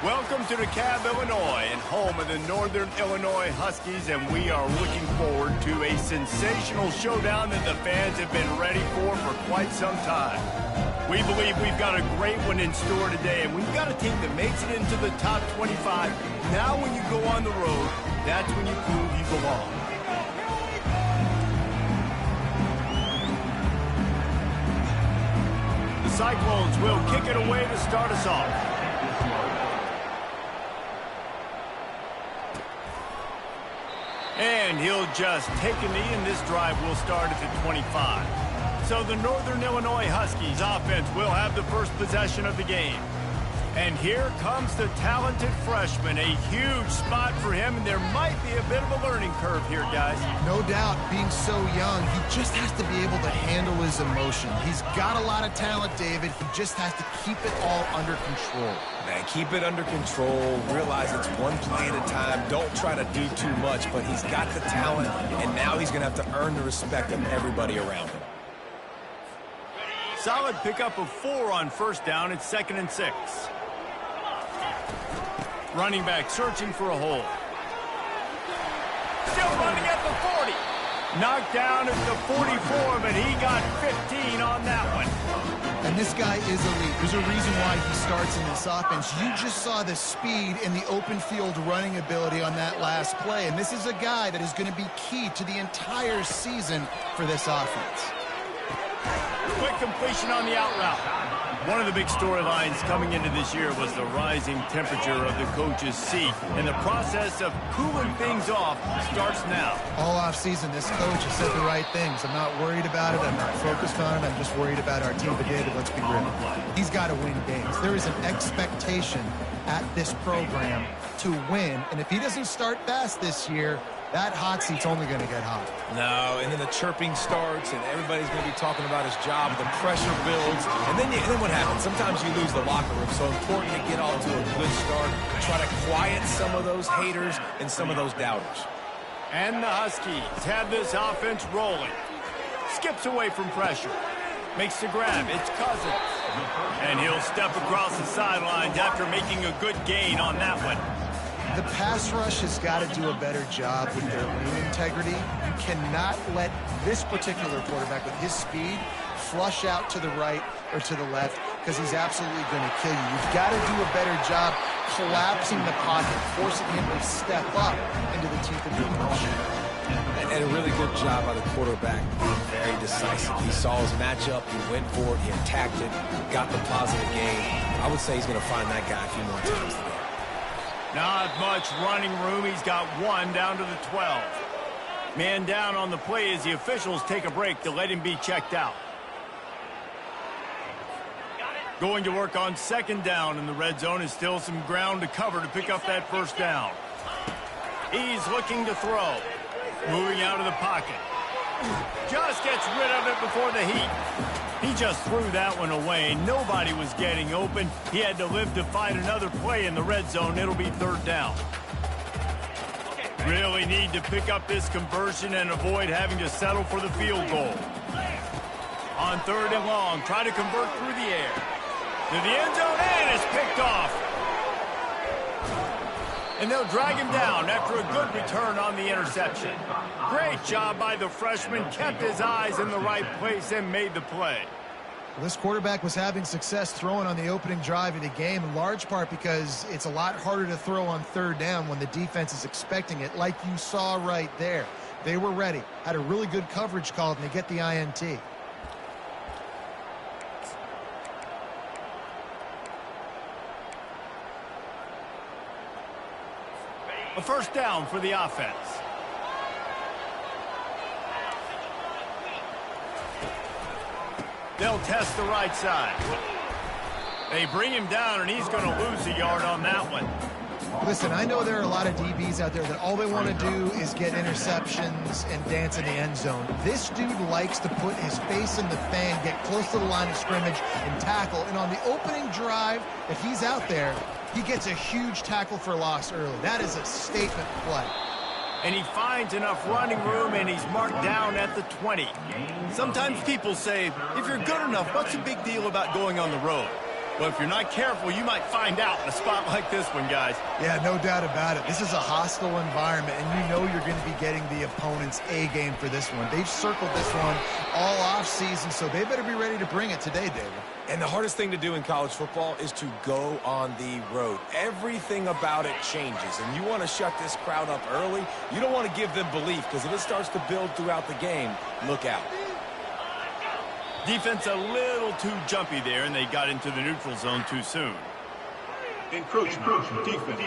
Welcome to DeKalb, Illinois, and home of the Northern Illinois Huskies, and we are looking forward to a sensational showdown that the fans have been ready for quite some time. We believe we've got a great one in store today, and we've got a team that makes it into the top 25. Now when you go on the road, that's when you prove you belong. The Cyclones will kick it away to start us off. And he'll just take a knee, and this drive will start at the 25. So the Northern Illinois Huskies offense will have the first possession of the game. And here comes the talented freshman. A huge spot for him, and there might be a bit of a learning curve here, guys. No doubt, being so young, he just has to be able to handle his emotion. He's got a lot of talent, David. He just has to keep it all under control. Man, keep it under control. Realize it's one play at a time. Don't try to do too much, but he's got the talent, and now he's going to have to earn the respect of everybody around him. Solid pickup of 4 on first down. It's 2nd and 6. Running back searching for a hole. Still running at the 40. Knocked down at the 44, but he got 15 on that one. And this guy is elite. There's a reason why he starts in this offense. You just saw the speed and the open field running ability on that last play. And this is a guy that is going to be key to the entire season for this offense. Quick completion on the out route. One of the big storylines coming into this year was the rising temperature of the coach's seat. And the process of cooling things off starts now. All offseason, this coach has said the right things. I'm not worried about it. I'm not focused on it. I'm just worried about our team. But David, let's be real. He's got to win games. There is an expectation at this program to win. And if he doesn't start fast this year, that hot seat's only going to get hot. No, and then the chirping starts, and everybody's going to be talking about his job. The pressure builds, and then what happens? Sometimes you lose the locker room. So important to get off to a good start. Try to quiet some of those haters and some of those doubters. And the Huskies have this offense rolling. Skips away from pressure. Makes the grab. It's Cousins. And he'll step across the sidelines after making a good gain on that one. The pass rush has got to do a better job with their lane integrity. You cannot let this particular quarterback with his speed flush out to the right or to the left because he's absolutely going to kill you. You've got to do a better job collapsing the pocket, forcing him to step up into the teeth of your pressure. And a really good job by the quarterback, being very decisive. He saw his matchup, he went for it, he attacked it, got the positive gain. I would say he's going to find that guy a few more times today. Not much running room. He's got 1 down to the 12. Man down on the play as the officials take a break to let him be checked out. Going to work on 2nd down in the red zone is still some ground to cover to pick up that first down. He's looking to throw. Moving out of the pocket. Just gets rid of it before the heat. He just threw that one away. Nobody was getting open. He had to live to fight another play in the red zone. It'll be 3rd down. Really need to pick up this conversion and avoid having to settle for the field goal. On 3rd and long, try to convert through the air. To the end zone, and it's picked off. And they'll drag him down after a good return on the interception. Great job by the freshman. Kept his eyes in the right place and made the play. Well, this quarterback was having success throwing on the opening drive of the game, in large part because it's a lot harder to throw on 3rd down when the defense is expecting it, like you saw right there. They were ready. Had a really good coverage call, and they get the INT. A first down for the offense. They'll test the right side. They bring him down, and he's going to lose a yard on that one. Listen, I know there are a lot of DBs out there that all they want to do is get interceptions and dance in the end zone. This dude likes to put his face in the fan, get close to the line of scrimmage, and tackle. And on the opening drive, if he's out there, he gets a huge tackle for loss early. That is a statement play. And he finds enough running room, and he's marked down at the 20. Sometimes people say, if you're good enough, what's the big deal about going on the road? Well, if you're not careful, you might find out in a spot like this one, guys. Yeah, no doubt about it. This is a hostile environment, and you know you're going to be getting the opponent's A game for this one. They've circled this one all offseason, so they better be ready to bring it today, David. And the hardest thing to do in college football is to go on the road. Everything about it changes, and you want to shut this crowd up early. You don't want to give them belief, because if it starts to build throughout the game, look out. Defense a little too jumpy there, and they got into the neutral zone too soon. Encroachment. Defense.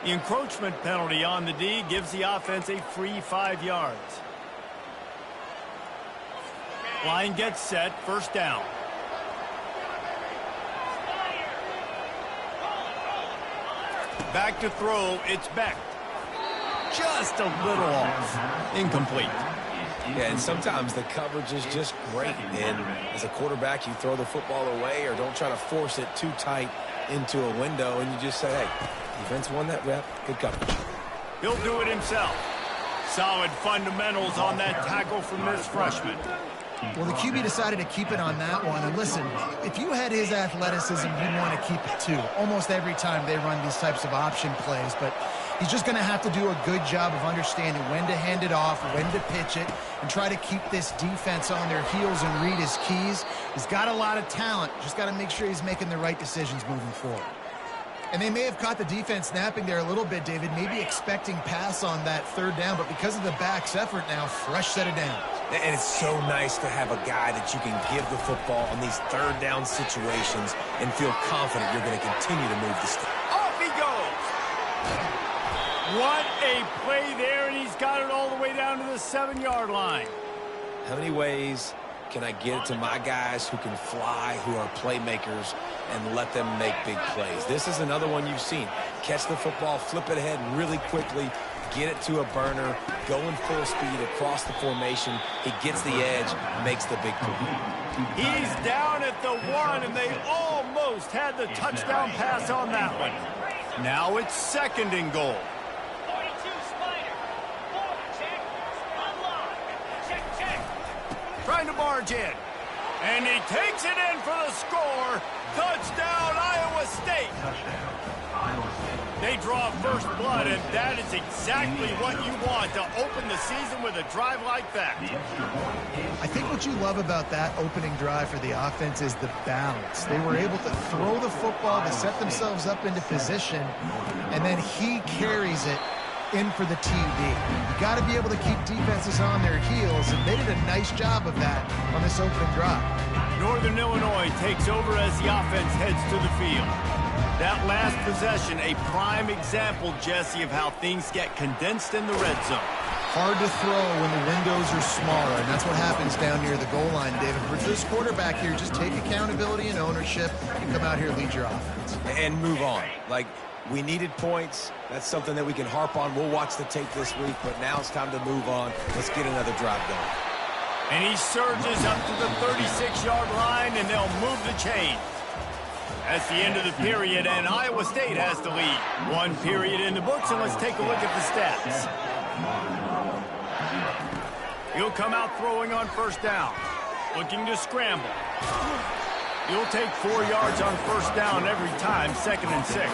The encroachment penalty on the D gives the offense a free 5 yards. Line gets set, first down. Back to throw, it's Beck. Just a little off. Incomplete. Yeah, and sometimes the coverage is just great. And as a quarterback, you throw the football away or don't try to force it too tight into a window, and you just say, hey, defense won that rep, good coverage. He'll do it himself. Solid fundamentals on that tackle from this freshman. Well, the QB decided to keep it on that one. And listen, if you had his athleticism, you'd want to keep it too. Almost every time they run these types of option plays. But he's just going to have to do a good job of understanding when to hand it off, when to pitch it, and try to keep this defense on their heels and read his keys. He's got a lot of talent. Just got to make sure he's making the right decisions moving forward. And they may have caught the defense napping there a little bit, David, maybe expecting pass on that third down, but because of the back's effort now, fresh set of downs. And it's so nice to have a guy that you can give the football on these third down situations and feel confident you're going to continue to move the stick. Off he goes! What a play there, and he's got it all the way down to the 7-yard line. How many ways can I get it to my guys who can fly, who are playmakers, and let them make big plays? This is another one you've seen. Catch the football, flip it ahead really quickly, get it to a burner, going full speed across the formation. He gets the edge, makes the big play. He's down at the 1, and they almost had the touchdown pass on that one. Now it's 2nd and goal. Trying to barge in. And he takes it in for the score. Touchdown, Iowa State. They draw first blood, and that is exactly what you want to open the season with a drive like that. I think what you love about that opening drive for the offense is the balance. They were able to throw the football to set themselves up into position, and then he carries it in for the TD. You got to be able to keep defenses on their heels, and they did a nice job of that on this opening drive. Northern Illinois takes over as the offense heads to the field. That last possession, a prime example, Jesse, of how things get condensed in the red zone. Hard to throw when the windows are smaller, and that's what happens down near the goal line, David. For this quarterback here, just take accountability and ownership and come out here and lead your offense. And move on. Like, we needed points. That's something that we can harp on. We'll watch the tape this week, but now it's time to move on. Let's get another drive going. And he surges up to the 36-yard line, and they'll move the chain. That's the end of the period, and Iowa State has the lead. 1 period in the books, and let's take a look at the stats. He'll come out throwing on first down, looking to scramble. He'll take 4 yards on first down every time, 2nd and 6.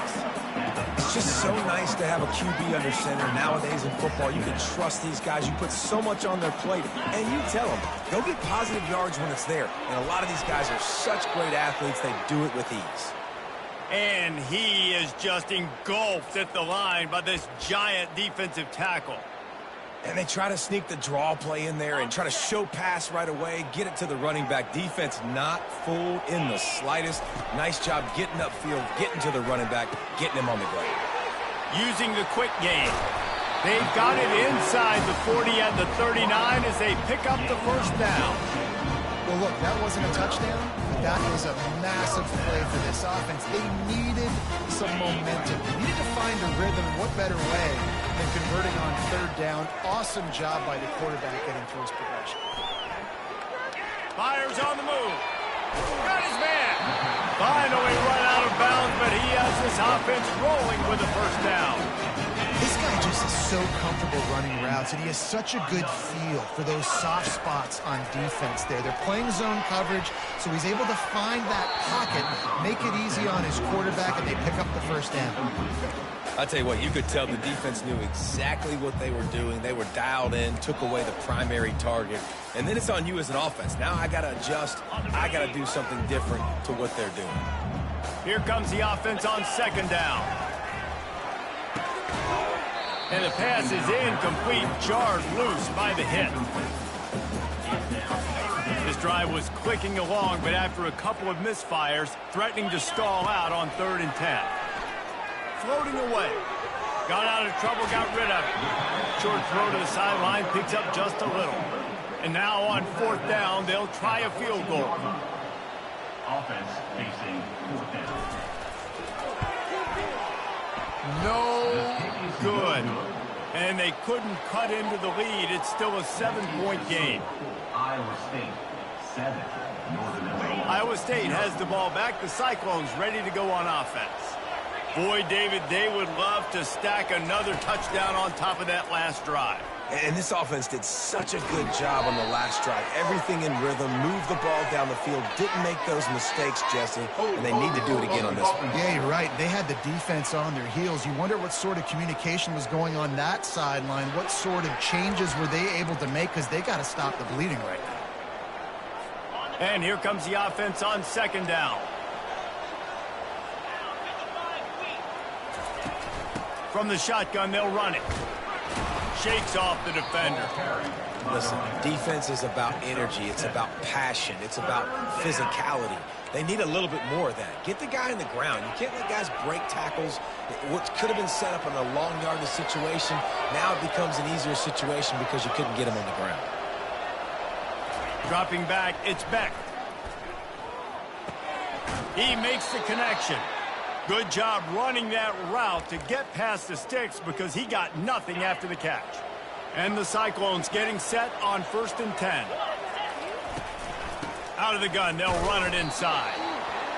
It's just so nice to have a QB under center. Nowadays in football, you can trust these guys. You put so much on their plate, and you tell them, go get positive yards when it's there. And a lot of these guys are such great athletes, they do it with ease. And he is just engulfed at the line by this giant defensive tackle. And they try to sneak the draw play in there and try to show pass right away, get it to the running back. Defense not fooled in the slightest. Nice job getting upfield, getting to the running back, getting him on the ground. Using the quick game. They've got it inside the 40 at the 39 as they pick up the first down. Well, look, that wasn't a touchdown, but that was a massive play for this offense. They needed some momentum. They needed to find a rhythm. What better way than converting on third down? Awesome job by the quarterback getting through his progression. Fires on the move. Got his man. Finally run out of bounds, but he has this offense rolling with a first down. This guy just is so comfortable running routes, and he has such a good feel for those soft spots on defense there. They're playing zone coverage, so he's able to find that pocket, make it easy on his quarterback, and they pick up the first down. I'll tell you what, you could tell the defense knew exactly what they were doing. They were dialed in, took away the primary target. And then it's on you as an offense. Now I got to adjust. I got to do something different to what they're doing. Here comes the offense on second down. And the pass is incomplete, jarred loose by the hit. This drive was clicking along, but after a couple of misfires, threatening to stall out on 3rd and 10. Floating away. Got out of trouble, got rid of it. Short throw to the sideline, picks up just a little. And now on 4th down, they'll try a field goal. Offense facing 4th down. No good. And they couldn't cut into the lead. It's still a 7-point game. Iowa State, 7. Northern Illinois. Iowa State has the ball back. The Cyclones ready to go on offense. Boy, David, they would love to stack another touchdown on top of that last drive. And this offense did such a good job on the last drive. Everything in rhythm, moved the ball down the field, didn't make those mistakes, Jesse, and they need to do it again on this one. Yeah, you're right. They had the defense on their heels. You wonder what sort of communication was going on that sideline. What sort of changes were they able to make, because they got to stop the bleeding right now. And here comes the offense on 2nd down. From the shotgun, they'll run it. Shakes off the defender. Listen, defense is about energy. It's about passion. It's about physicality. They need a little bit more of that. Get the guy in the ground. You can't let guys break tackles. What could have been set up in a long yardage situation, now it becomes an easier situation because you couldn't get him on the ground. Dropping back, it's Beck. He makes the connection. Good job running that route to get past the sticks because he got nothing after the catch. And the Cyclones getting set on 1st and 10. Out of the gun, they'll run it inside.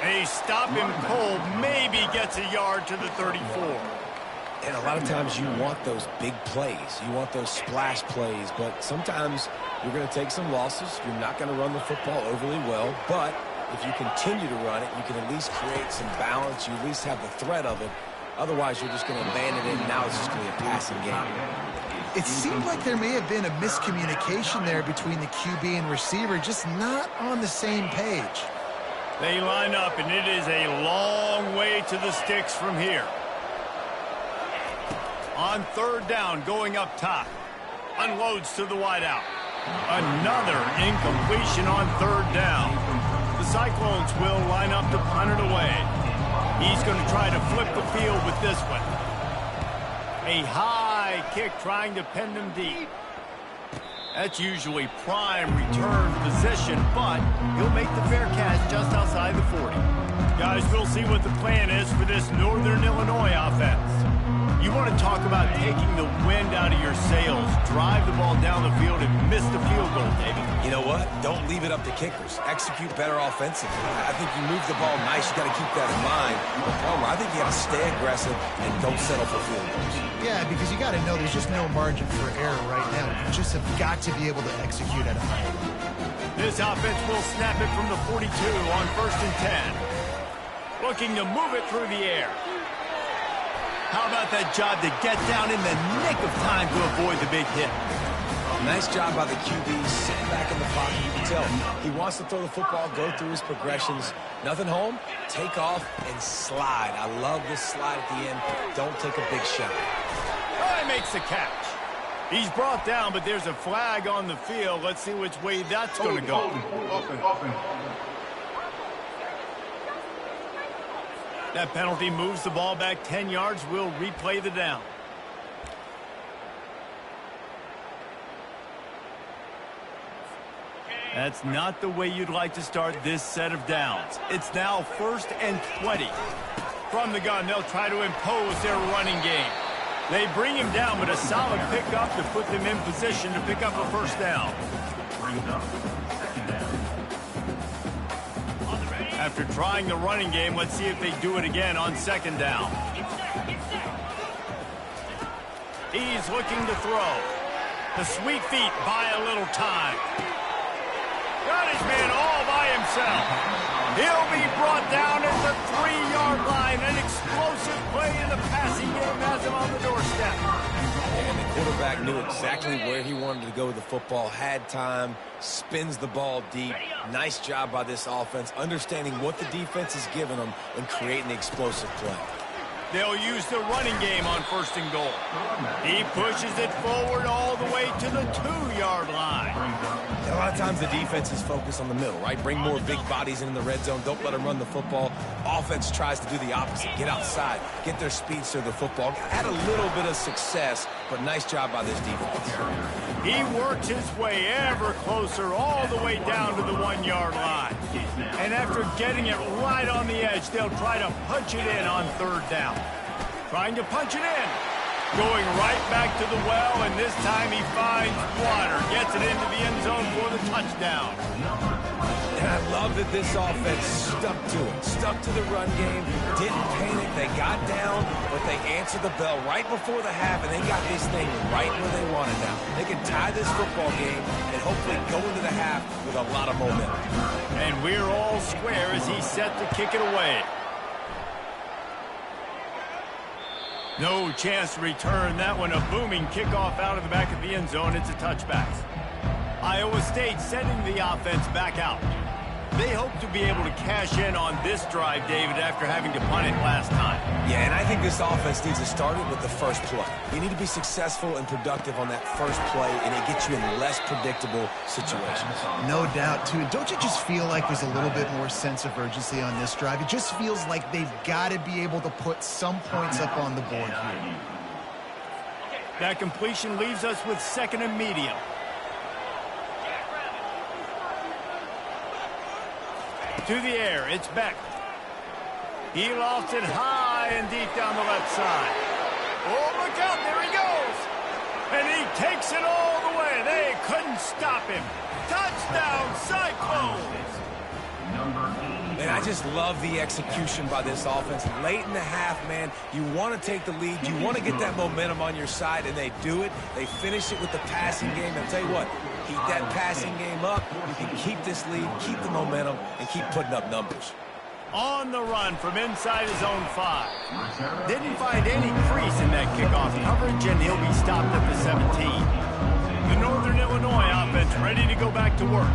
They stop him cold, maybe gets a yard to the 34. And a lot of times you want those big plays. You want those splash plays, but sometimes you're going to take some losses. You're not going to run the football overly well, but if you continue to run it, you can at least create some balance. You at least have the threat of it. Otherwise, you're just going to abandon it, and now it's just going to be a passing game. It seemed like there may have been a miscommunication there between the QB and receiver, just not on the same page. They line up, and it is a long way to the sticks from here. On 3rd down, going up top. Unloads to the wideout. Another incompletion on 3rd down. The Cyclones will line up to punt it away. He's going to try to flip the field with this one. A high kick trying to pin them deep. That's usually prime return position, but he'll make the fair catch just outside the 40. Guys, we'll see what the plan is for this Northern Illinois offense. You want to talk about taking the wind out of your sails. Drive the ball down the field and miss the field goal, David. You know what? Don't leave it up to kickers. Execute better offensively. I think you move the ball nice. You got to keep that in mind. But Palmer, I think you got to stay aggressive and don't settle for field goals. Yeah, because you got to know there's just no margin for error right now. You just have got to be able to execute at a high level. This offense will snap it from the 42 on 1st and 10. Looking to move it through the air. How about that job to get down in the nick of time to avoid the big hit? Nice job by the QB, sitting back in the pocket. You can tell he wants to throw the football, go through his progressions. Nothing home, take off and slide. I love this slide at the end. Don't take a big shot. Oh, he makes the catch. He's brought down, but there's a flag on the field. Let's see which way that's going to go. That penalty moves the ball back 10 yards. We'll replay the down. That's not the way you'd like to start this set of downs. It's now 1st and 20. From the gun, they'll try to impose their running game. They bring him down, but a solid pickup to put them in position to pick up a 1st down. After trying the running game, let's see if they do it again on 2nd down. He's looking to throw. The sweet feet buy a little time. Got his man all by himself. He'll be brought down at the 3-yard line. An explosive play in the passing game has him on the doorstep. And the quarterback knew exactly where he wanted to go with the football, had time, spins the ball deep. Nice job by this offense, understanding what the defense is giving them and creating the explosive play. They'll use the running game on 1st and goal. He pushes it forward all the way to the 2-yard line. And a lot of times the defense is focused on the middle, right? Bring more big bodies in the red zone. Don't let them run the football. Offense tries to do the opposite. Get outside. Get their speeds to the football. Had a little bit of success, but nice job by this defense. He works his way ever closer all the way down to the 1-yard line. And after getting it right on the edge, they'll try to punch it in on 3rd down. Trying to punch it in. Going right back to the well, and this time he finds water. Gets it into the end zone for the touchdown. And I love that this offense stuck to it. Stuck to the run game. Didn't panic. They got down, but they answered the bell right before the half, and they got this thing right where they want it now. They can tie this football game and hopefully go into the half with a lot of momentum. And we're all square as he's set to kick it away. No chance to return that one. A booming kickoff out of the back of the end zone. It's a touchback. Iowa State sending the offense back out. They hope to be able to cash in on this drive, David, after having to punt it last time. Yeah, and I think this offense needs to start it with the first play. You need to be successful and productive on that first play, and it gets you in less predictable situations. No doubt, too. Don't you just feel like there's a little bit more sense of urgency on this drive? It just feels like they've got to be able to put some points up on the board here. That completion leaves us with 2nd and medium. To the air, it's Beck. He lofts it high and deep down the left side. Oh, look out, there he goes. And he takes it all the way. They couldn't stop him. Touchdown, Cyclones. And I just love the execution by this offense. Late in the half, man, you want to take the lead. You want to get that momentum on your side, and they do it. They finish it with the passing game. I'll tell you what, keep that passing game up. You can keep this lead, keep the momentum, and keep putting up numbers. On the run from inside his own 5. Didn't find any crease in that kickoff coverage, and he'll be stopped at the 17. The Northern Illinois offense ready to go back to work.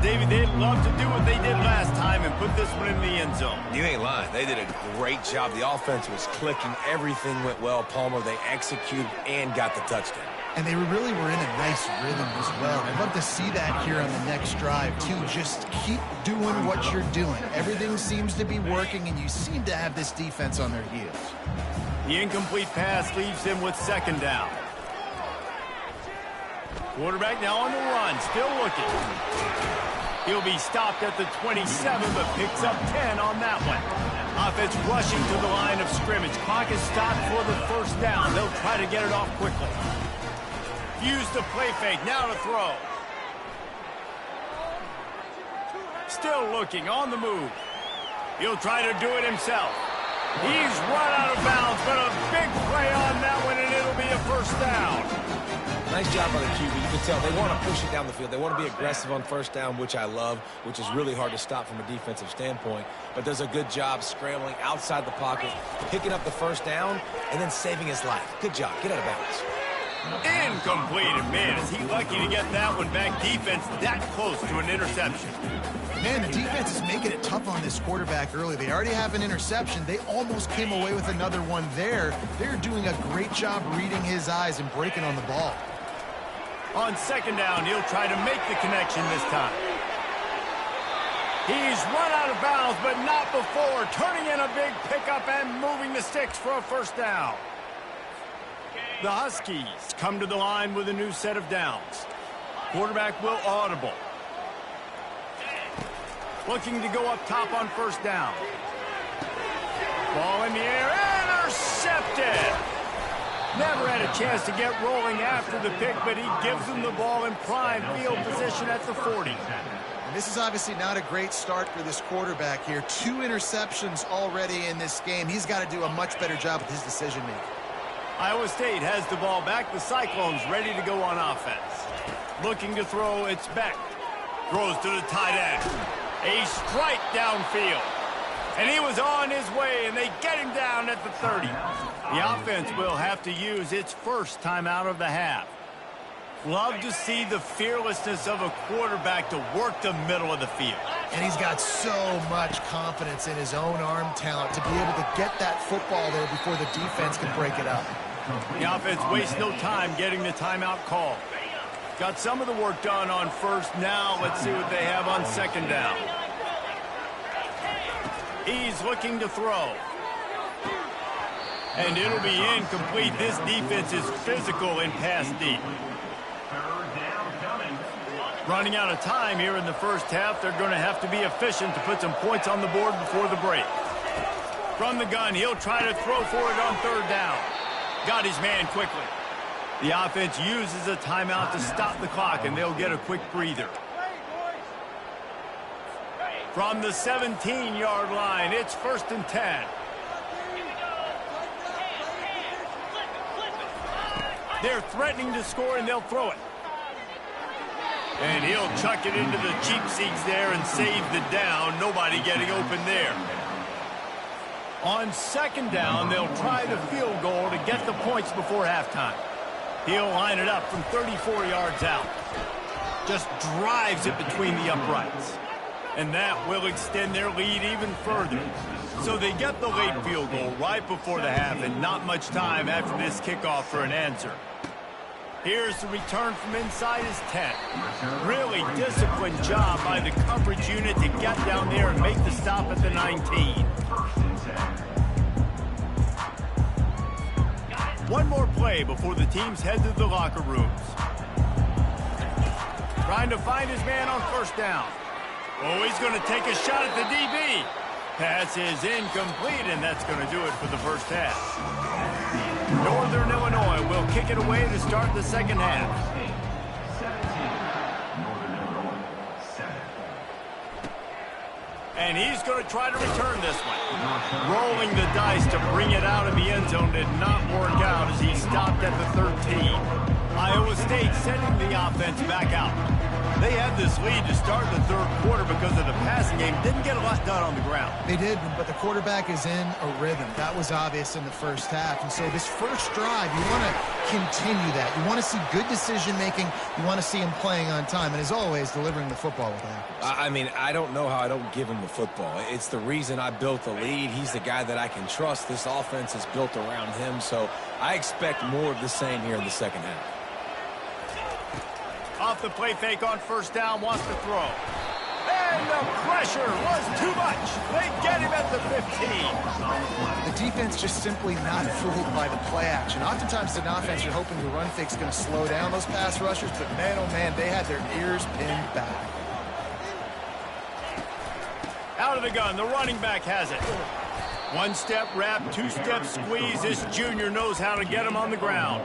David, they'd love to do what they did last time and put this one in the end zone. You ain't lying. They did a great job. The offense was clicking. Everything went well. Palmer, they executed and got the touchdown. And they really were in a nice rhythm as well. I'd love to see that here on the next drive, too. Just keep doing what you're doing. Everything seems to be working, and you seem to have this defense on their heels. The incomplete pass leaves him with 2nd down. Quarterback now on the run, still looking. He'll be stopped at the 27, but picks up 10 on that one. Offense rushing to the line of scrimmage. Clock is stopped for the 1st down. They'll try to get it off quickly. Use the play fake, now to throw. Still looking, on the move. He'll try to do it himself. He's run out of bounds, but a big play on that one, and it'll be a 1st down. Nice job by the QB. You can tell they want to push it down the field. They want to be aggressive on 1st down, which I love, which is really hard to stop from a defensive standpoint. But does a good job scrambling outside the pocket, picking up the 1st down, and then saving his life. Good job. Get out of bounds. Incomplete. And man, is he lucky to get that one back. Defense that close to an interception. Man, the defense is making it tough on this quarterback early. They already have an interception. They almost came away with another one there. They're doing a great job reading his eyes and breaking on the ball. On 2nd down, he'll try to make the connection this time. He's run out of bounds, but not before. Turning in a big pickup and moving the sticks for a 1st down. The Huskies come to the line with a new set of downs. Quarterback will audible. Looking to go up top on 1st down. Ball in the air, intercepted. Never had a chance to get rolling after the pick, but he gives them the ball in prime field position at the 40. And this is obviously not a great start for this quarterback here. 2 interceptions already in this game. He's got to do a much better job with his decision-making. Iowa State has the ball back. The Cyclones ready to go on offense. Looking to throw, it's Beck. Throws to the tight end. A strike downfield. And he was on his way, and they get him down at the 30. The offense will have to use its first timeout of the half. Love to see the fearlessness of a quarterback to work the middle of the field. And he's got so much confidence in his own arm talent to be able to get that football there before the defense can break it up. The offense wastes no time getting the timeout called. Got some of the work done on first. Now let's see what they have on second down. He's looking to throw. And it'll be incomplete. This defense is physical and pass deep. Running out of time here in the first half. They're going to have to be efficient to put some points on the board before the break. From the gun, he'll try to throw for it on third down. Got his man quickly. The offense uses a timeout to stop the clock, and they'll get a quick breather. From the 17-yard line, it's 1st and 10. They're threatening to score, and they'll throw it. And he'll chuck it into the cheap seats there and save the down. Nobody getting open there. On second down, they'll try the field goal to get the points before halftime. He'll line it up from 34 yards out. Just drives it between the uprights. And that will extend their lead even further. So they get the late field goal right before the half, and not much time after this kickoff for an answer. Here's the return from inside his 10. Really disciplined job by the coverage unit to get down there and make the stop at the 19. One more play before the teams head to the locker rooms. Trying to find his man on first down. Oh, he's going to take a shot at the DB. Pass is incomplete, and that's going to do it for the first half. Northern Illinois will kick it away to start the second half. And he's going to try to return this one. Rolling the dice to bring it out of the end zone did not work out as he stopped at the 13. Iowa State sending the offense back out. They had this lead to start the third quarter because of the passing game. Didn't get a lot done on the ground. They did, but the quarterback is in a rhythm. That was obvious in the first half. And so this first drive, you want to continue that. You want to see good decision-making. You want to see him playing on time. And as always, delivering the football with accuracy. I mean, I don't know how I don't give him the football. It's the reason I built the lead. He's the guy that I can trust. This offense is built around him. So I expect more of the same here in the second half. Off the play fake on first down, wants to throw. And the pressure was too much. They get him at the 15. The defense just simply not fooled by the play action. Oftentimes an offense, you're hoping the run fake's going to slow down those pass rushers, but man, oh man, they had their ears pinned back. Out of the gun, the running back has it. One-step wrap, two-step squeeze. This junior knows how to get him on the ground.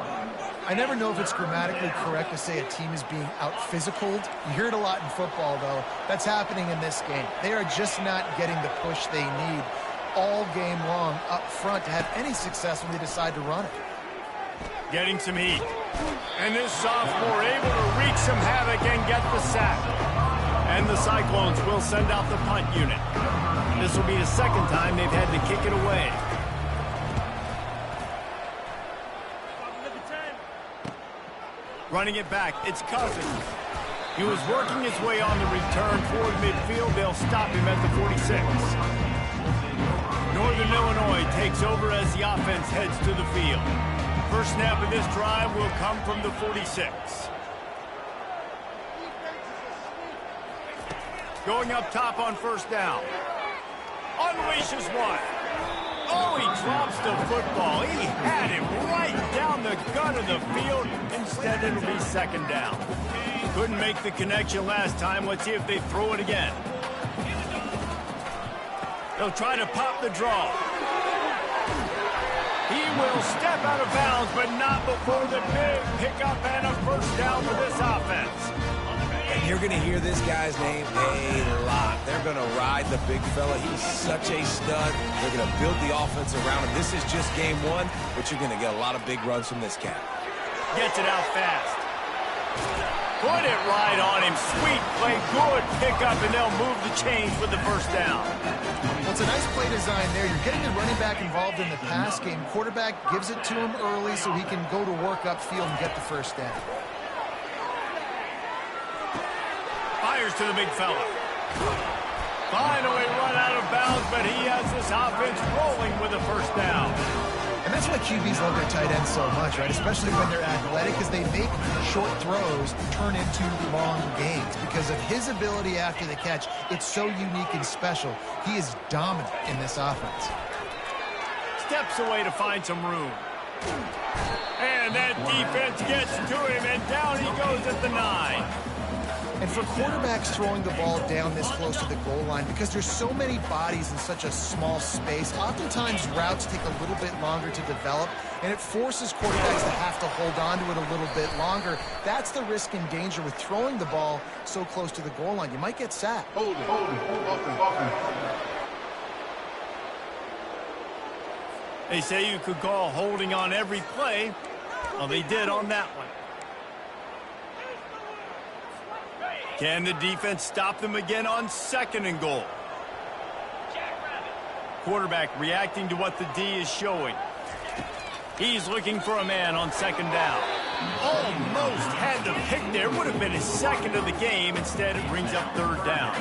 I never know if it's grammatically correct to say a team is being out-physicaled. You hear it a lot in football, though. That's happening in this game. They are just not getting the push they need all game long up front to have any success when they decide to run it. Getting some heat. And this sophomore able to wreak some havoc and get the sack. And the Cyclones will send out the punt unit. This will be the second time they've had to kick it away. Running it back, it's Cousins. He was working his way on the return toward midfield. They'll stop him at the 46. Northern Illinois takes over as the offense heads to the field. First snap of this drive will come from the 46. Going up top on first down. Unleashes one. Oh, he drops the football. He had it right down the gut of the field. Instead, it'll be second down. Couldn't make the connection last time. Let's see if they throw it again. They'll try to pop the draw. He will step out of bounds, but not before the big pickup and a first down for this offense. And you're going to hear this guy's name a lot. They're going to ride the big fella. He's such a stud. They're going to build the offense around him. This is just game one, but you're going to get a lot of big runs from this cat. Gets it out fast. Put it right on him. Sweet play, good pickup, and they'll move the chains with the first down. Well, it's a nice play design there. You're getting the running back involved in the pass game. Quarterback gives it to him early so he can go to work upfield and get the first down. Fires to the big fella. Finally run out of bounds, but he has this offense rolling with a first down. And that's why QBs love their tight ends so much, right? Especially when they're athletic, because they make short throws turn into long gains. Because of his ability after the catch, it's so unique and special. He is dominant in this offense. Steps away to find some room. And that defense gets to him, and down he goes at the 9. And for quarterbacks throwing the ball down this close to the goal line, because there's so many bodies in such a small space, oftentimes routes take a little bit longer to develop, and it forces quarterbacks to have to hold on to it a little bit longer. That's the risk and danger with throwing the ball so close to the goal line. You might get sacked. Hold it. They say you could call holding on every play. Well, they did on that one. Can the defense stop them again on 2nd and goal? Quarterback reacting to what the D is showing. He's looking for a man on 2nd down. Almost had the pick there. Would have been his 2nd of the game. Instead, it brings up 3rd down.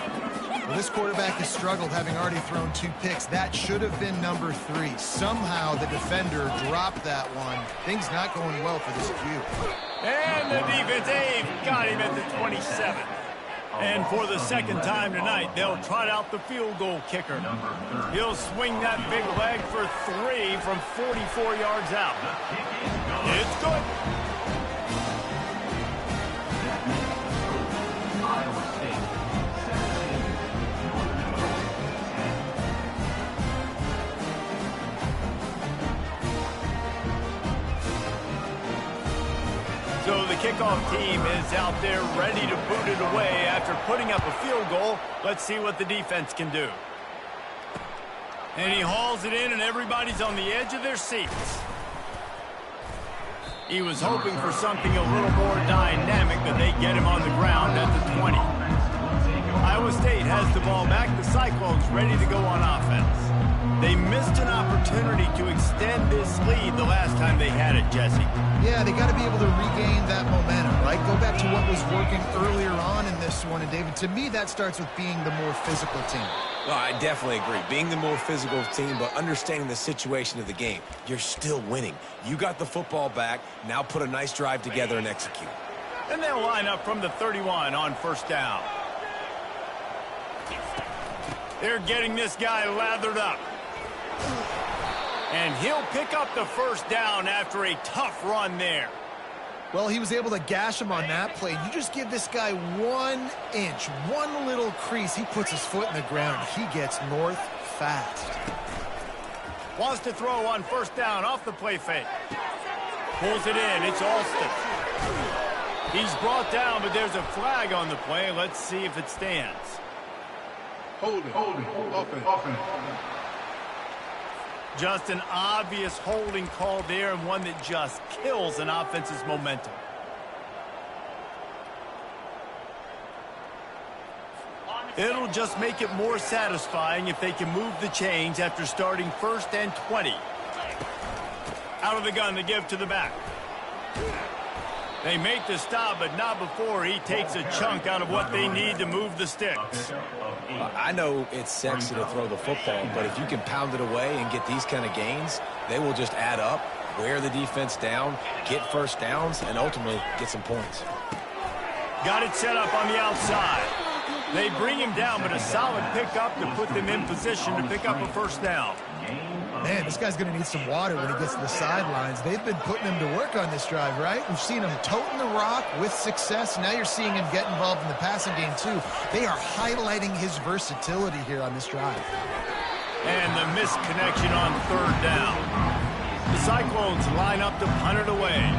Well, this quarterback has struggled, having already thrown 2 picks. That should have been number 3. Somehow the defender dropped that one. Things not going well for this Q. And the defense got him at the 27. And for the 2nd time tonight, they'll trot out the field goal kicker. He'll swing that big leg for 3 from 44 yards out. It's good. So the kickoff team is out there ready to boot it away after putting up a field goal. Let's see what the defense can do. And he hauls it in, and everybody's on the edge of their seats. He was hoping for something a little more dynamic, but they get him on the ground at the 20. Iowa State has the ball back. The Cyclones ready to go on offense. They missed an opportunity to extend this lead the last time they had it, Jesse. Yeah, they got to be able to regain that momentum, right? Go back to what was working earlier on in this one. And, David, to me, that starts with being the more physical team. Well, I definitely agree. Being the more physical team, but understanding the situation of the game. You're still winning. You got the football back. Now put a nice drive together and execute. And they'll line up from the 31 on 1st down. They're getting this guy lathered up. And he'll pick up the 1st down after a tough run there. Well, he was able to gash him on that play. You just give this guy 1 inch, one little crease. He puts his foot in the ground. He gets north fast. Wants to throw on 1st down off the play fake. Pulls it in. It's Alston. He's brought down, but there's a flag on the play. Let's see if it stands. Hold it. Offense. Just an obvious holding call there, and one that just kills an offense's momentum. It'll just make it more satisfying if they can move the chains after starting 1st and 20. Out of the gun to give to the back. They make the stop, but not before he takes a chunk out of what they need to move the sticks. I know it's sexy to throw the football, but if you can pound it away and get these kind of gains, they will just add up, wear the defense down, get 1st downs, and ultimately get some points. Got it set up on the outside. They bring him down, but a solid pickup to put them in position to pick up a 1st down. Man, this guy's going to need some water when he gets to the sidelines. They've been putting him to work on this drive, right? We've seen him toting the rock with success. Now you're seeing him get involved in the passing game, too. They are highlighting his versatility here on this drive. And the missed connection on 3rd down. The Cyclones line up to punt it away.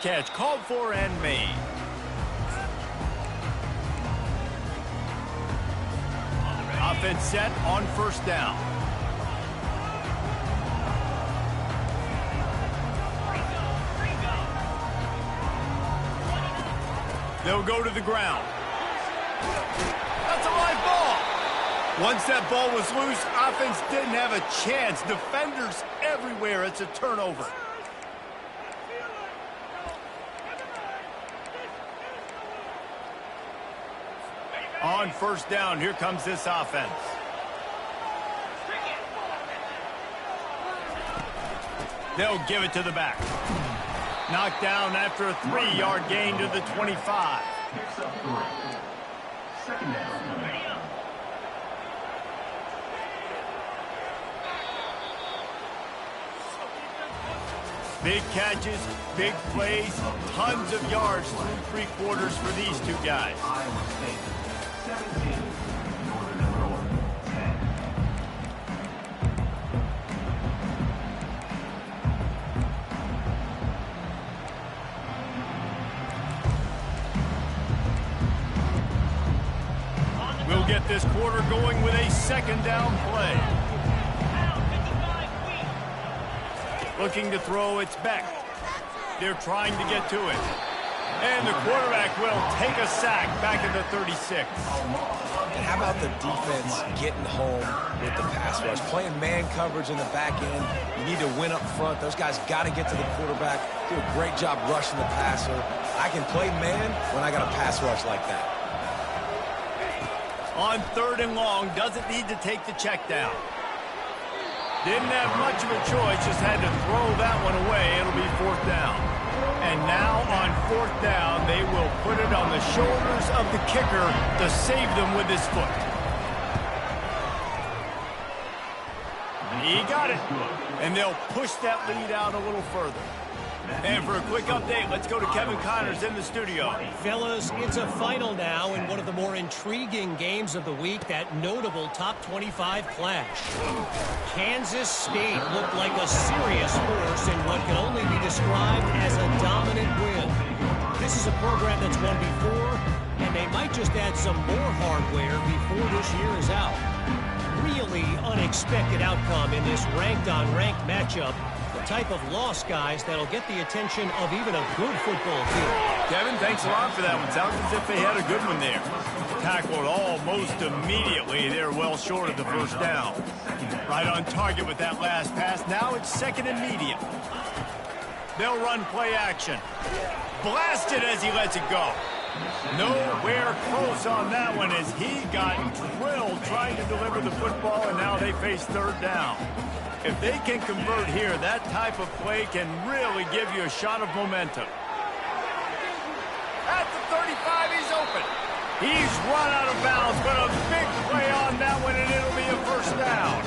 catch, called for and made. Offense set on first down. They'll go to the ground. That's a live ball. Once that ball was loose, offense didn't have a chance. Defenders everywhere. It's a turnover. On first down, here comes this offense. They'll give it to the back. Knocked down after a 3-yard gain to the 25. Picks up 3. Second down. Big catches, big plays, tons of yards through 3 quarters for these two guys. Iowa State, 17. Northern Illinois, 10. We'll get this quarter going with a second down play. Looking to throw, it's Beck. They're trying to get to it. And the quarterback will take a sack back at the 36. And how about the defense getting home with the pass rush? Playing man coverage in the back end. You need to win up front. Those guys got to get to the quarterback. Do a great job rushing the passer. I can play man when I got a pass rush like that. On 3rd and long, doesn't need to take the check down. Didn't have much of a choice, just had to throw that one away. It'll be 4th down. And now on 4th down, they will put it on the shoulders of the kicker to save them with his foot. He got it. And they'll push that lead out a little further. And for a quick update, let's go to Kevin Connors in the studio. Fellas, it's a final now in one of the more intriguing games of the week, that notable top 25 clash. Kansas State looked like a serious force in what can only be described as a dominant win. This is a program that's won before, and they might just add some more hardware before this year is out. Really unexpected outcome in this ranked-on-ranked matchup. Type of loss, guys, that'll get the attention of even a good football team. Kevin, thanks a lot for that one. Sounds as if they had a good one there. Tackled almost immediately. They're well short of the first down. Right on target with that last pass. Now it's 2nd and medium. They'll run play action. Blasted as he lets it go. Nowhere close on that one as he got drilled trying to deliver the football, and now they face 3rd down. If they can convert here, that type of play can really give you a shot of momentum. At the 35, he's open. He's run out of bounds, but a big play on that one, and it'll be a 1st down.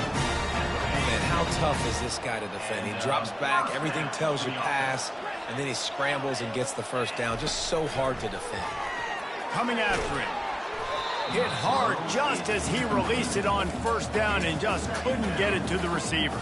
Man, how tough is this guy to defend? He drops back, everything tells you pass, and then he scrambles and gets the 1st down. Just so hard to defend. Coming after him. Hit hard just as he released it on 1st down and just couldn't get it to the receiver.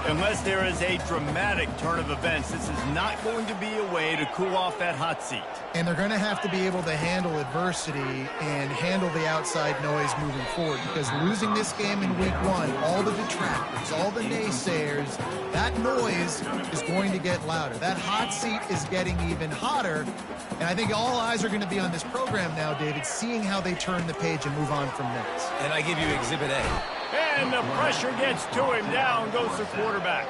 Unless there is a dramatic turn of events, this is not going to be a way to cool off that hot seat. And they're going to have to be able to handle adversity and handle the outside noise moving forward, because losing this game in week 1, all the detractors, all the naysayers, that noise is going to get louder. That hot seat is getting even hotter, and I think all eyes are going to be on this program now, David, seeing how they turn the page and move on from this. And I give you Exhibit A. And the pressure gets to him. Down goes the quarterback.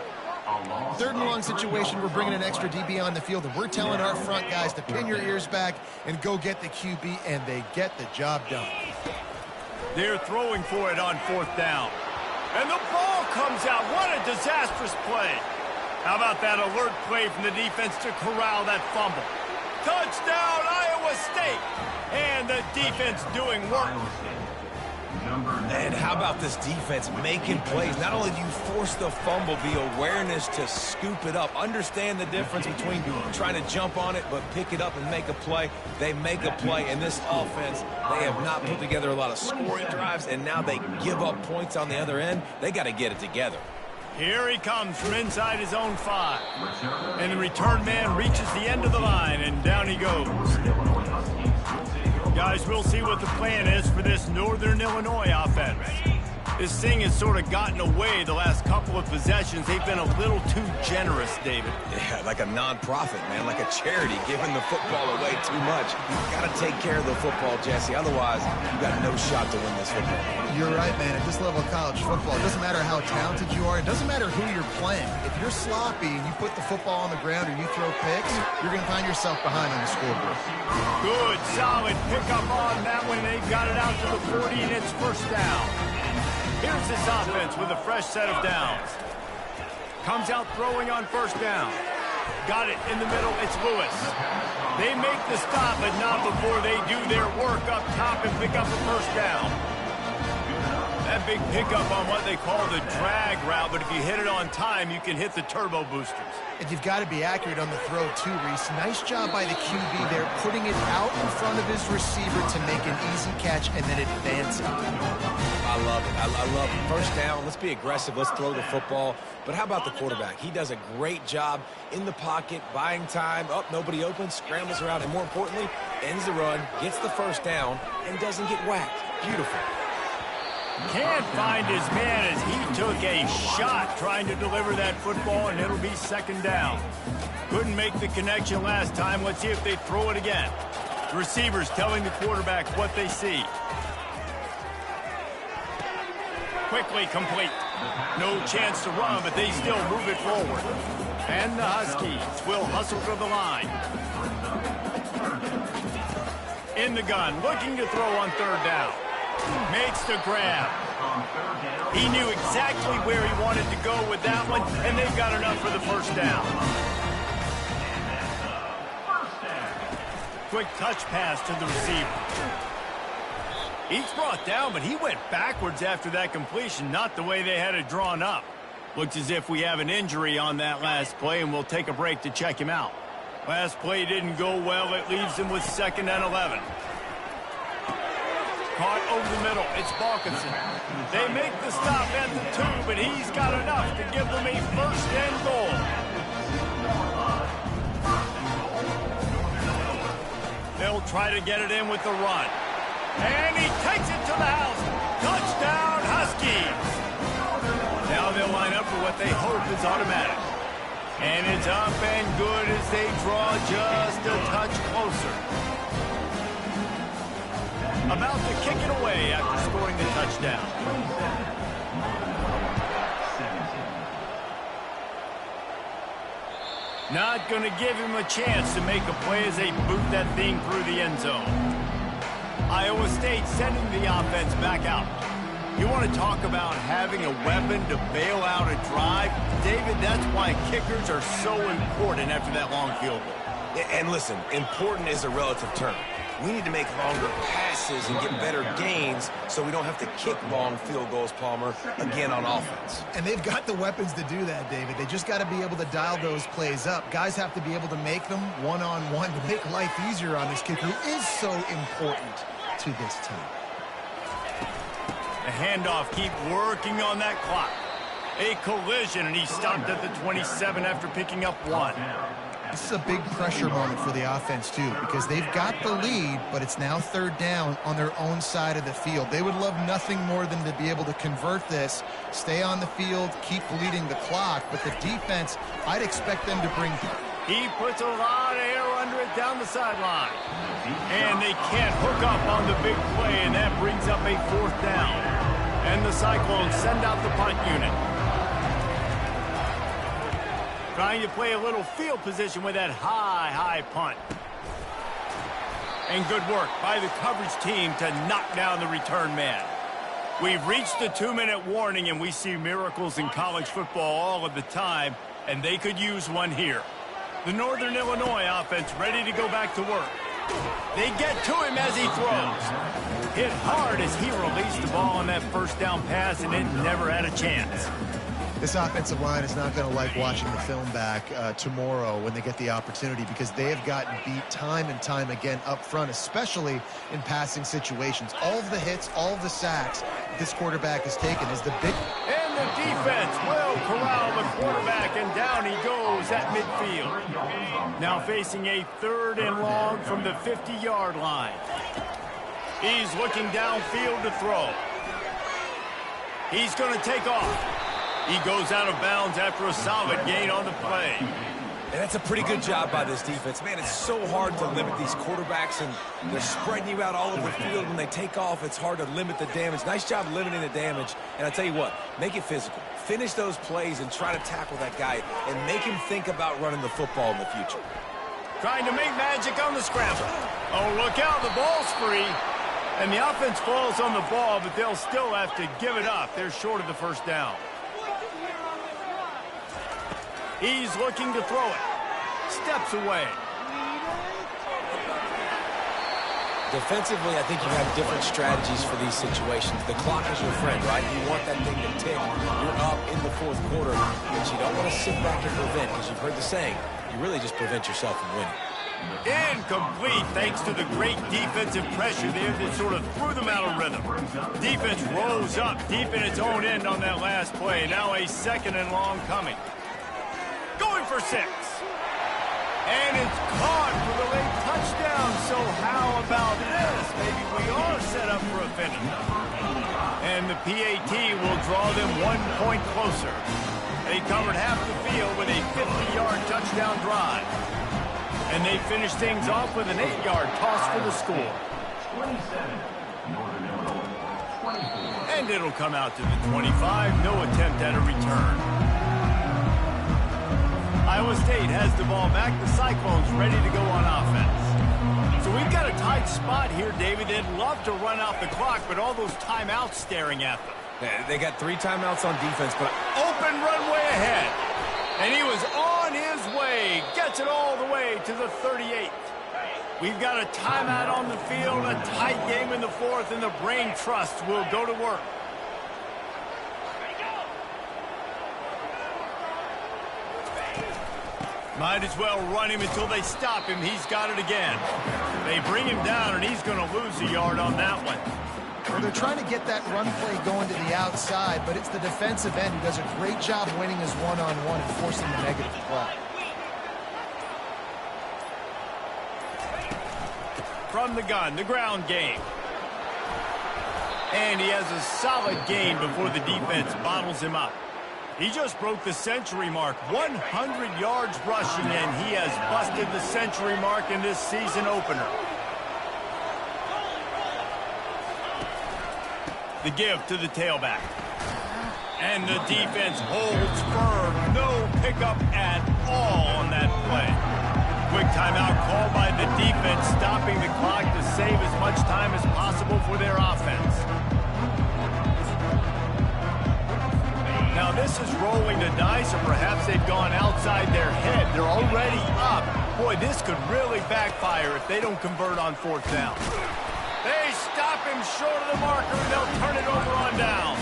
3rd and long situation, we're bringing an extra DB on the field, and we're telling our front guys to pin your ears back and go get the QB, and they get the job done. They're throwing for it on 4th down. And the ball comes out. What a disastrous play. How about that alert play from the defense to corral that fumble? Touchdown, Iowa State. And the defense doing work. And how about this defense making plays? Not only do you force the fumble, the awareness to scoop it up. Understand the difference between trying to jump on it, but pick it up and make a play. They make a play in this offense. They have not put together a lot of scoring drives, and now they give up points on the other end. They got to get it together. Here he comes from inside his own 5. And the return man reaches the end of the line, and down he goes. Guys, we'll see what the plan is for this Northern Illinois offense. This thing has sort of gotten away the last couple of possessions. They've been a little too generous, David. Yeah, like a non-profit, man, like a charity, giving the football away too much. You've got to take care of the football, Jesse. Otherwise, you've got no shot to win this football game. You're right, man. At this level of college football, it doesn't matter how talented you are. It doesn't matter who you're playing. If you're sloppy and you put the football on the ground or you throw picks, you're going to find yourself behind on the scoreboard. Good, solid pickup on that one. They've got it out to the 40, and it's first down. Here's this offense with a fresh set of downs. Comes out throwing on first down. Got it in the middle. It's Lewis. They make the stop, but not before they do their work up top and pick up a first down. That big pickup on what they call the drag route, but if you hit it on time, you can hit the turbo boosters. And you've got to be accurate on the throw, too, Reese. Nice job by the QB there, putting it out in front of his receiver to make an easy catch and then advance it. I love it. I love it. First down, let's be aggressive. Let's throw the football. But how about the quarterback? He does a great job in the pocket, buying time. Up, nobody open, scrambles around, and more importantly, ends the run, gets the first down, and doesn't get whacked. Beautiful. Can't find his man as he took a shot trying to deliver that football, and it'll be second down. Couldn't make the connection last time. Let's see if they throw it again. The receivers telling the quarterback what they see. Quickly complete. No chance to run, but they still move it forward. And the Huskies will hustle to the line. In the gun, looking to throw on third down. Makes the grab. He knew exactly where he wanted to go with that one, and they've got enough for the first down. Quick touch pass to the receiver. He's brought down, but he went backwards after that completion, not the way they had it drawn up. Looks as if we have an injury on that last play, and we'll take a break to check him out. Last play didn't go well. It leaves him with 2nd and 11. Caught over the middle. It's Balkinson. They make the stop at the 2, but he's got enough to give them a first and goal. They'll try to get it in with the run. And he takes it to the house. Touchdown, Huskies. Now they'll line up for what they hope is automatic. And it's up and good as they draw just a touch closer. About to kick it away after scoring the touchdown. Not going to give him a chance to make a play as they boot that thing through the end zone. Iowa State sending the offense back out. You want to talk about having a weapon to bail out a drive? David, that's why kickers are so important after that long field goal. And listen, important is a relative term. We need to make longer passes and get better gains so we don't have to kick long field goals, Palmer, again on offense. And they've got the weapons to do that, David. They just got to be able to dial those plays up. Guys have to be able to make them one-on-one to make life easier on this kicker who is so important to this team. The handoff, keep working on that clock. A collision, and he stopped at the 27 after picking up 1. This is a big pressure moment for the offense, too, because they've got the lead, but it's now third down on their own side of the field. They would love nothing more than to be able to convert this, stay on the field, keep bleeding the clock, but the defense, I'd expect them to bring... He puts a lot of air under it down the sideline. And they can't hook up on the big play, and that brings up a 4th down. And the Cyclones send out the punt unit. Trying to play a little field position with that high punt. And good work by the coverage team to knock down the return man. We've reached the 2-minute warning, and we see miracles in college football all of the time, and they could use one here. The Northern Illinois offense ready to go back to work. They get to him as he throws. Hit hard as he released the ball on that first down pass, and it never had a chance. This offensive line is not going to like watching the film back tomorrow when they get the opportunity because they have gotten beat time and time again up front, especially in passing situations. All of the hits, all of the sacks this quarterback has taken is the big... And And the defense will corral the quarterback, and down he goes at midfield. Now facing a 3rd and long from the 50-yard line. He's looking downfield to throw. He's going to take off. He goes out of bounds after a solid gain on the play. And that's a pretty good job by this defense. Man, it's so hard to limit these quarterbacks, and they're spreading you out all over the field. When they take off, it's hard to limit the damage. Nice job limiting the damage. And I tell you what, make it physical. Finish those plays and try to tackle that guy and make him think about running the football in the future. Trying to make magic on the scramble. Oh, look out, the ball's free. And the offense falls on the ball, but they'll still have to give it up. They're short of the first down. He's looking to throw it. Steps away. Defensively, I think you have different strategies for these situations. The clock is your friend, right? You want that thing to tick. You're up in the 4th quarter, but you don't want to sit back and prevent, because you've heard the saying, you really just prevent yourself from winning. Incomplete, thanks to the great defensive pressure there that sort of threw them out of rhythm. Defense rose up deep in its own end on that last play. Now a 2nd and long coming. Going for 6. And it's caught for the late touchdown. So how about this? Maybe we are set up for a finish. And the PAT will draw them 1 point closer. They covered half the field with a 50-yard touchdown drive. And they finish things off with an 8-yard toss for the score. 27, Northern Illinois. 24. And it'll come out to the 25. No attempt at a return. Iowa State has the ball back. The Cyclones ready to go on offense. So we've got a tight spot here, David. They'd love to run out the clock, but all those timeouts staring at them. They got 3 timeouts on defense, but Open runway ahead. And he was on his way. Gets it all the way to the 38. We've got a timeout on the field, a tight game in the 4th, and the brain trust will go to work. Might as well run him until they stop him. He's got it again. They bring him down, and he's going to lose a yard on that one. Well, they're trying to get that run play going to the outside, but it's the defensive end who does a great job winning his one-on-one and forcing the negative play. From the gun, the ground game. And he has a solid gain before the defense bottles him up. He just broke the century mark, 100 yards rushing, and he has busted the century mark in this season opener. The give to the tailback. And the defense holds firm. No pickup at all on that play. Quick timeout called by the defense, stopping the clock to save as much time as possible for their offense. Now this is rolling the dice, or perhaps they've gone outside their head. They're already up. Boy, this could really backfire if they don't convert on 4th down. They stop him short of the marker, and they'll turn it over on down.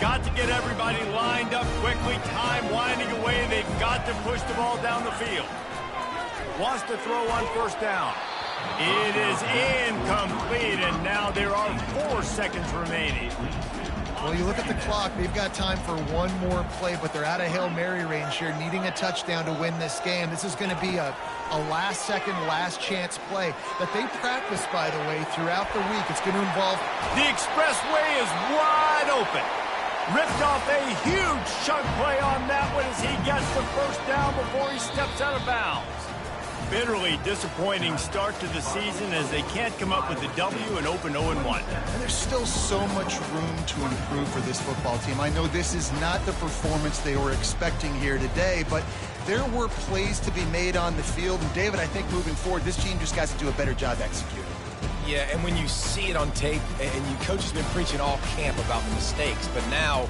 Got to get everybody lined up quickly. Time winding away. They've got to push the ball down the field. Wants to throw on 1st down. It is incomplete, and now there are 4 seconds remaining. Well, you look at the clock, they've got time for one more play, but they're out of Hail Mary range here, needing a touchdown to win this game. This is going to be a last-second, last-chance play that they practice, by the way, throughout the week. It's going to involve... The expressway is wide open. Ripped off a huge chunk play on that one as he gets the 1st down before he steps out of bounds. Bitterly disappointing start to the season as they can't come up with a W and open 0-1. And there's still so much room to improve for this football team. I know this is not the performance they were expecting here today, but there were plays to be made on the field. And David, I think moving forward, this team just got to do a better job executing. Yeah, and when you see it on tape, and you coach has been preaching all camp about the mistakes, but now